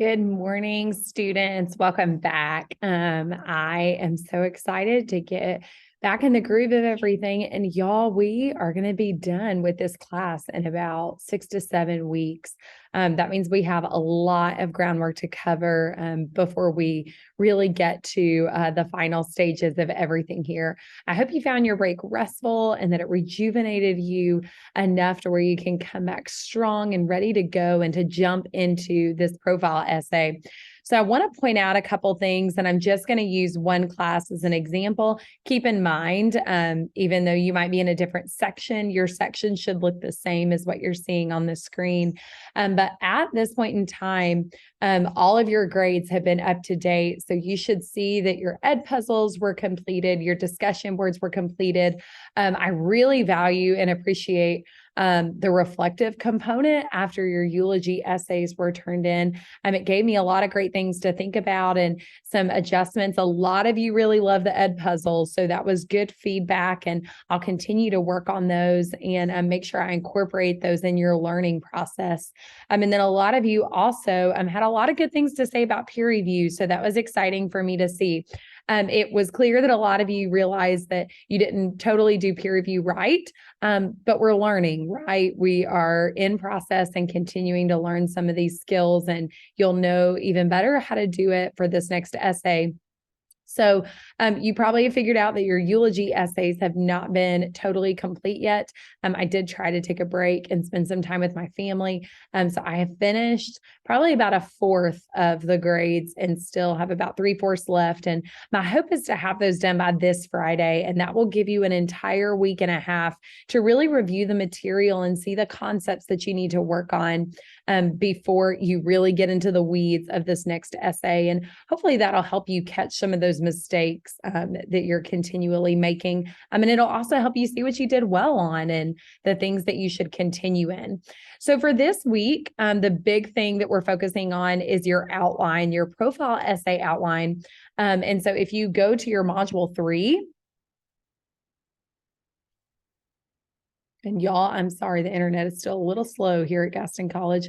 Good morning, students. Welcome back. I am so excited to get back in the groove of everything. And y'all, we are going to be done with this class in about 6 to 7 weeks. That means we have a lot of groundwork to cover before we really get to the final stages of everything here. I hope you found your break restful and that it rejuvenated you enough to where you can come back strong and ready to go and to jump into this profile essay. So I want to point out a couple things, and I'm just going to use one class as an example. Keep in mind, even though you might be in a different section, your section should look the same as what you're seeing on the screen. But at this point in time, all of your grades have been up to date. So you should see that your ed puzzles were completed, your discussion boards were completed. I really value and appreciate the reflective component after your eulogy essays were turned in. It gave me a lot of great things to think about and some adjustments. A lot of you really love the ed puzzles, so that was good feedback, and I'll continue to work on those and make sure I incorporate those in your learning process. And then a lot of you also had a lot of good things to say about peer review, so that was exciting for me to see. It was clear that a lot of you realized that you didn't totally do peer review right, but we're learning, right? We are in process and continuing to learn some of these skills, and you'll know even better how to do it for this next essay. So you probably have figured out that your eulogy essays have not been totally complete yet. I did try to take a break and spend some time with my family. So I have finished probably about a fourth of the grades and still have about 3/4 left. And my hope is to have those done by this Friday. And that will give you an entire week and a half to really review the material and see the concepts that you need to work on before you really get into the weeds of this next essay. And hopefully that'll help you catch some of those mistakes that you're continually making. And it'll also help you see what you did well on and the things that you should continue in. So for this week, the big thing that we're focusing on is your outline, your profile essay outline. And so if you go to your module 3, and y'all, I'm sorry, the internet is still a little slow here at Gaston College.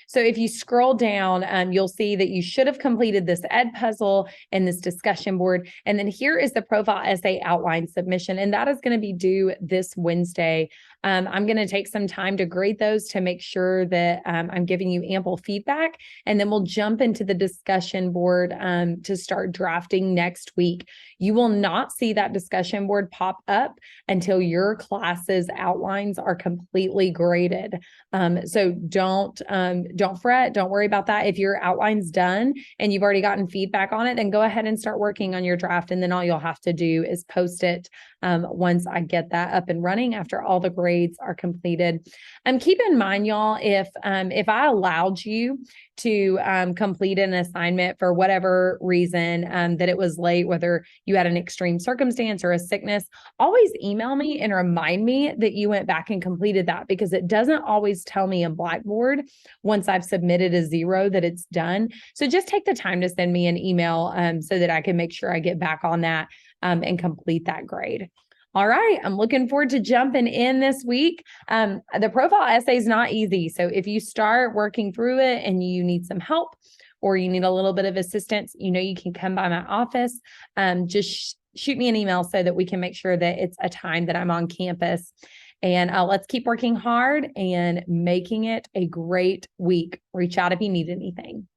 So if you scroll down, you'll see that you should have completed this ed puzzle and this discussion board. And then here is the profile essay outline submission, and that is going to be due this Wednesday. I'm going to take some time to grade those to make sure that I'm giving you ample feedback, and then we'll jump into the discussion board to start drafting next week. You will not see that discussion board pop up until your class's outlines are completely graded. So don't fret. Don't worry about that. If your outline's done and you've already gotten feedback on it, then go ahead and start working on your draft. And then all you'll have to do is post it once I get that up and running after all the grades are completed. Keep in mind, y'all, if I allowed you to complete an assignment for whatever reason that it was late, whether you had an extreme circumstance or a sickness, always email me and remind me that you went back and completed that, because it doesn't always tell me in Blackboard once I've submitted a 0 that it's done. So just take the time to send me an email so that I can make sure I get back on that and complete that grade. All right, I'm looking forward to jumping in this week. The profile essay is not easy. So if you start working through it and you need some help or you need a little bit of assistance, you can come by my office. Just shoot me an email so that we can make sure that it's a time that I'm on campus. And let's keep working hard and making it a great week. Reach out if you need anything.